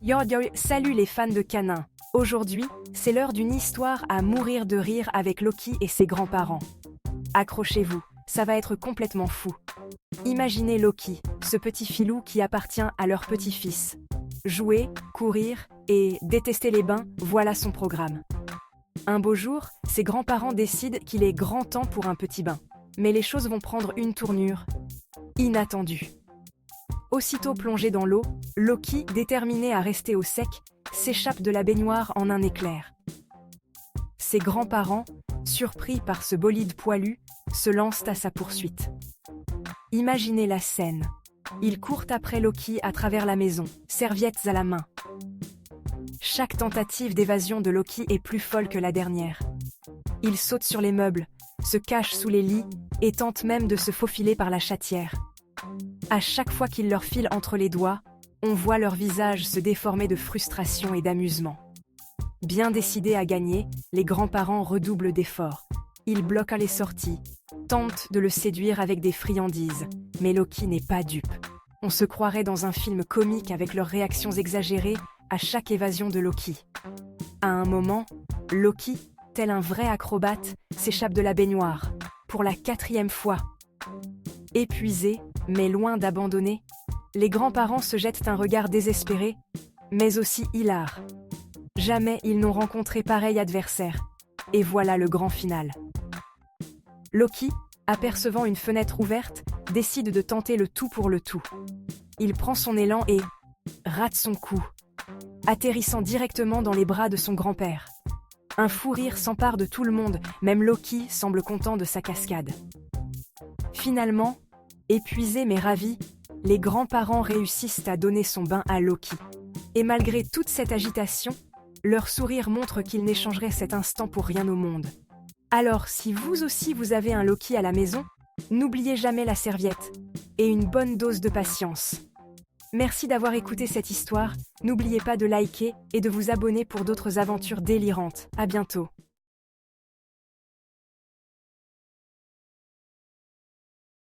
Yo yo, salut les fans de canins. Aujourd'hui, c'est l'heure d'une histoire à mourir de rire avec Loki et ses grands-parents. Accrochez-vous, ça va être complètement fou. Imaginez Loki, ce petit filou qui appartient à leur petit-fils. Jouer, courir et détester les bains, voilà son programme. Un beau jour, ses grands-parents décident qu'il est grand temps pour un petit bain. Mais les choses vont prendre une tournure inattendue. Aussitôt plongé dans l'eau, Loki, déterminé à rester au sec, s'échappe de la baignoire en un éclair. Ses grands-parents, surpris par ce bolide poilu, se lancent à sa poursuite. Imaginez la scène. Ils courent après Loki à travers la maison, serviettes à la main. Chaque tentative d'évasion de Loki est plus folle que la dernière. Il saute sur les meubles, se cache sous les lits et tente même de se faufiler par la chatière. À chaque fois qu'il leur file entre les doigts, on voit leur visage se déformer de frustration et d'amusement. Bien décidés à gagner, les grands-parents redoublent d'efforts. Ils bloquent les sorties, tentent de le séduire avec des friandises, mais Loki n'est pas dupe. On se croirait dans un film comique avec leurs réactions exagérées à chaque évasion de Loki. À un moment, Loki, tel un vrai acrobate, s'échappe de la baignoire, pour la 4e fois. Épuisés, mais loin d'abandonner, les grands-parents se jettent un regard désespéré, mais aussi hilar. Jamais ils n'ont rencontré pareil adversaire. Et voilà le grand final. Loki, apercevant une fenêtre ouverte, décide de tenter le tout pour le tout. Il prend son élan et rate son coup, atterrissant directement dans les bras de son grand-père. Un fou rire s'empare de tout le monde, même Loki semble content de sa cascade. Finalement, épuisés mais ravis, les grands-parents réussissent à donner son bain à Loki. Et malgré toute cette agitation, leur sourire montre qu'ils n'échangeraient cet instant pour rien au monde. Alors, si vous aussi vous avez un Loki à la maison, n'oubliez jamais la serviette et une bonne dose de patience. Merci d'avoir écouté cette histoire, n'oubliez pas de liker et de vous abonner pour d'autres aventures délirantes. À bientôt.